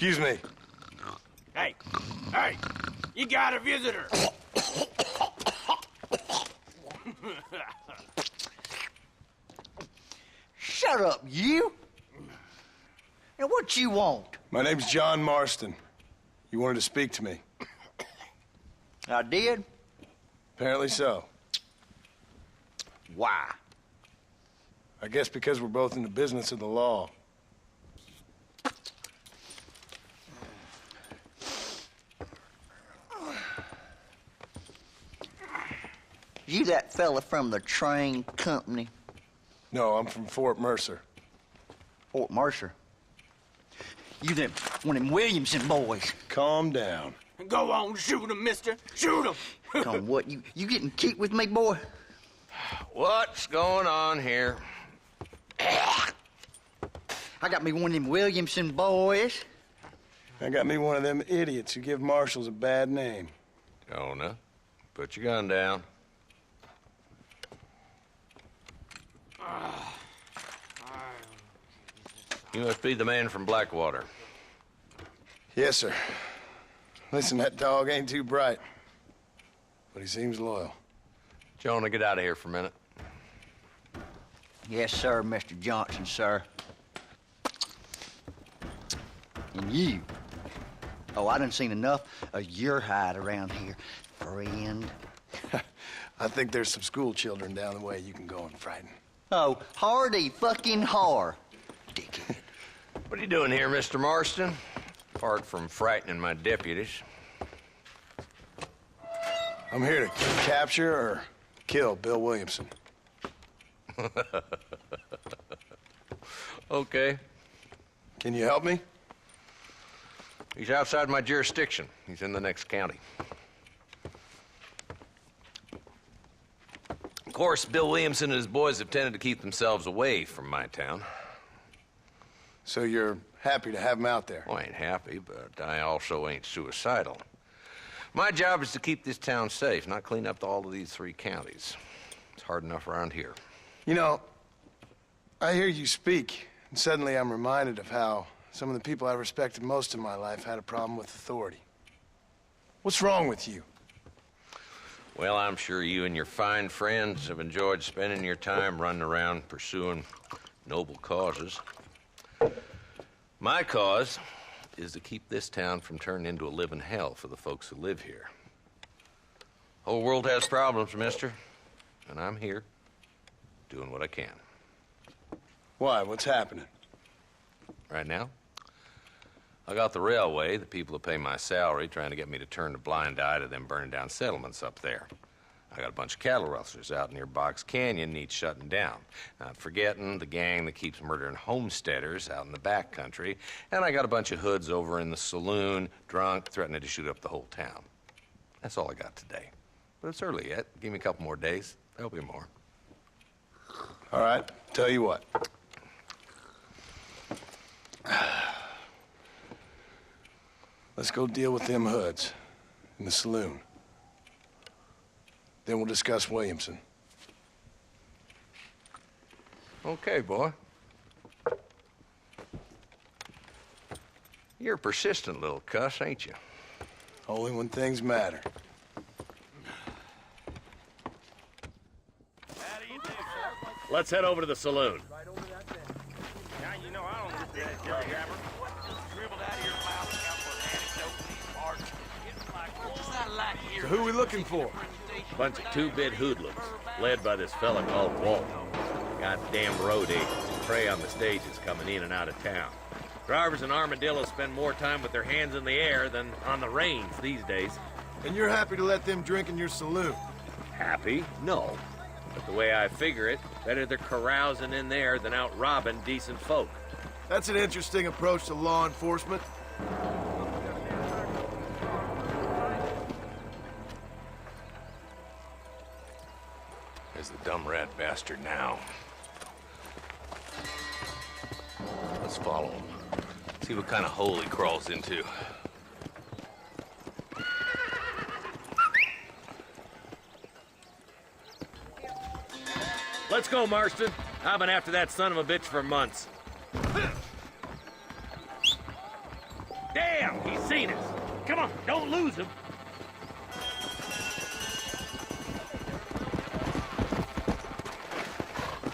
Excuse me. Hey, hey, you got a visitor. Shut up, you! Now, what you want? My name's John Marston. You wanted to speak to me. I did? Apparently so. Why? I guess because we're both in the business of the law. You that fella from the train company? No, I'm from Fort Mercer. Fort Mercer? You them one of them Williamson boys? Calm down. Go on, shoot him, mister. Shoot him. Come, what, you getting kicked with me, boy? What's going on here? I got me one of them Williamson boys. I got me one of them idiots who give marshals a bad name. Jonah, put your gun down. You must be the man from Blackwater. Yes, sir. Listen, that dog ain't too bright, but he seems loyal. Jonah, get out of here for a minute. Yes, sir, Mr. Johnson, sir. And you. Oh, I done seen enough of your hide around here, friend. I think there's some school children down the way you can go and frighten. Oh, hardy fucking har. Dickhead. What are you doing here, Mr. Marston? Apart from frightening my deputies. I'm here to capture or kill Bill Williamson. Okay. Can you help me? He's outside my jurisdiction. He's in the next county. Of course, Bill Williamson and his boys have tended to keep themselves away from my town. So you're happy to have him out there? Well, I ain't happy, but I also ain't suicidal. My job is to keep this town safe, not clean up all of these 3 counties. It's hard enough around here. You know, I hear you speak, and suddenly I'm reminded of how some of the people I respected most in my life had a problem with authority. What's wrong with you? Well, I'm sure you and your fine friends have enjoyed spending your time running around pursuing noble causes. My cause is to keep this town from turning into a living hell for the folks who live here. Whole world has problems, mister, and I'm here doing what I can. Why? What's happening? Right now, I got the railway, the people who pay my salary, trying to get me to turn a blind eye to them burning down settlements up there. I got a bunch of cattle rustlers out near Box Canyon needs shutting down. Not forgetting the gang that keeps murdering homesteaders out in the back country. And I got a bunch of hoods over in the saloon, drunk, threatening to shoot up the whole town. That's all I got today. But it's early yet. Give me a couple more days. There'll be more. All right, tell you what. Let's go deal with them hoods in the saloon. Then we'll discuss Williamson. Okay, boy. You're a persistent little cuss, ain't you? Only when things matter. Let's head over to the saloon. Now you know I don't look at that jelly grabber. Dribbled out of your mouth out for an anecdote in these parts. It's not like here. So who are we looking for? Bunch of 2-bit hoodlums, led by this fella called Walt. Goddamn road agents who prey on the stages coming in and out of town. Drivers and armadillos spend more time with their hands in the air than on the reins these days. And you're happy to let them drink in your saloon? Happy? No. But the way I figure it, better they're carousing in there than out robbing decent folk. That's an interesting approach to law enforcement. There's the dumb rat bastard now. Let's follow him. See what kind of hole he crawls into. Let's go, Marston. I've been after that son of a bitch for months. Damn down. He's seen us. Come on, don't lose him.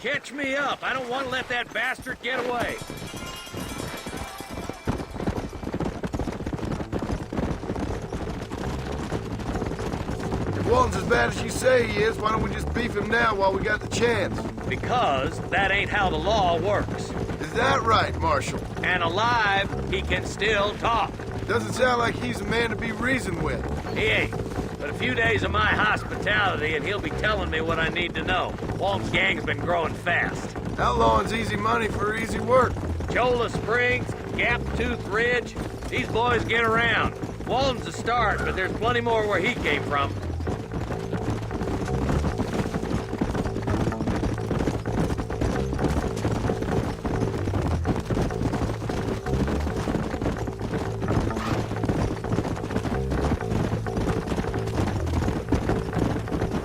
Catch me up. I don't want to let that bastard get away. If Walton's as bad as you say he is, why don't we just beef him now while we got the chance? Because that ain't how the law works. Is that right, Marshal? And alive, he can still talk. Doesn't sound like he's a man to be reasoned with. He ain't. But a few days of my hospitality and he'll be telling me what I need to know. Walton's gang's been growing fast. Outlawing's easy money for easy work. Cholla Springs, Gap Tooth Ridge, these boys get around. Walton's a start, but there's plenty more where he came from.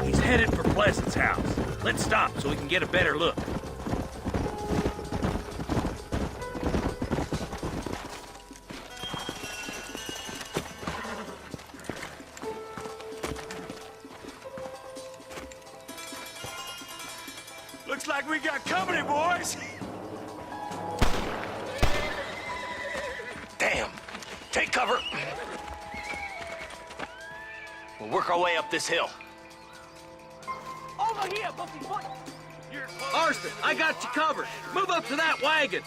He's headed for Pleasant's house. Let's stop so we can get a better look. Looks like we got company, boys. Damn. Take cover. We'll work our way up this hill. Over here, Bucky Foot. You're close. Marston, I got you covered. Move up to that wagon.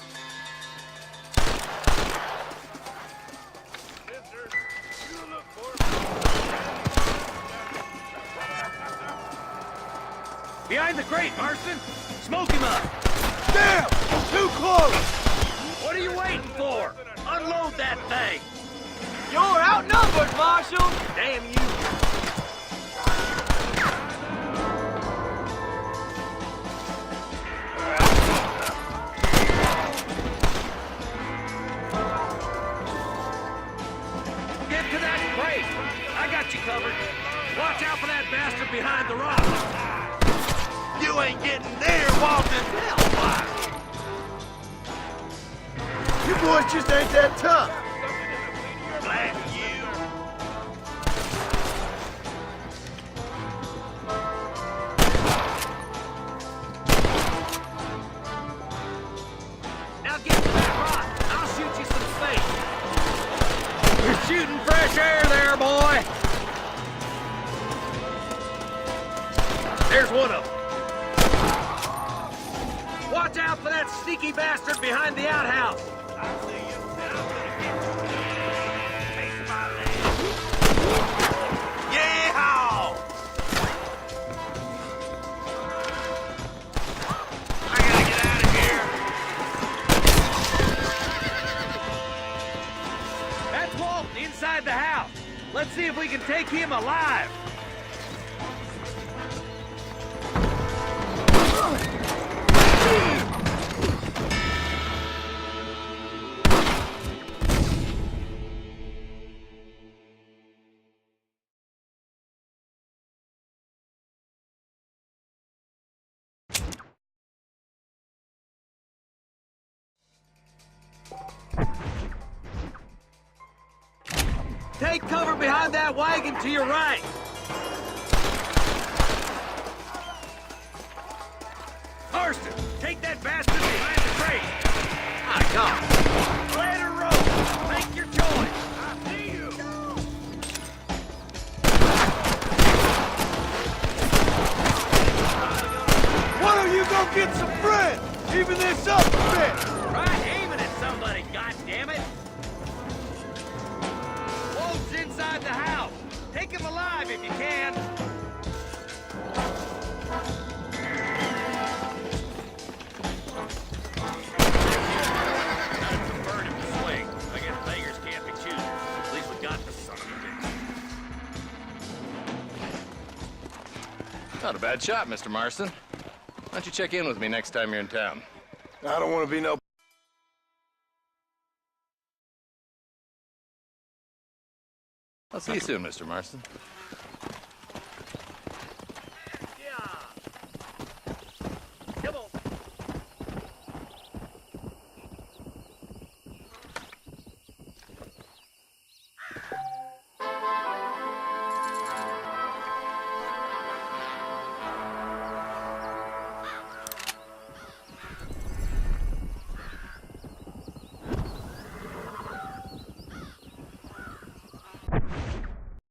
Mister, you look for Behind the crate, Marston. Smoke him up. Damn! Too close! What are you waiting for? Unload that thing. You're outnumbered, Marshal! Damn you. Get to that crate. I got you covered. Watch out for that bastard behind the rock. You ain't getting near Walton's hellfire. You boys just ain't that tough. Glad you. Now get to that rock. I'll shoot you some space. You're shooting fresh air there, boy. There's one of them. Watch out for that sneaky bastard behind the outhouse. I'll see you. And I'm gonna get you. Face my leg. Yeehaw! I gotta get out of here. That's Walton inside the house. Let's see if we can take him alive. Take cover behind that wagon to your right. Marston, take that bastard behind the crate. My God. Let her roll. Make your choice. I see you. Why don't you go get some friends? Even this up a bit. Right aiming at somebody, goddammit. Wolf's inside the house. Take him alive if you can. That's a bird in the swing. I guess beggars can't be choosers. At least we got the son of a bitch. Not a bad shot, Mr. Marston. Why don't you check in with me next time you're in town? I don't want to be no... I'll see you soon, Mr. Marston.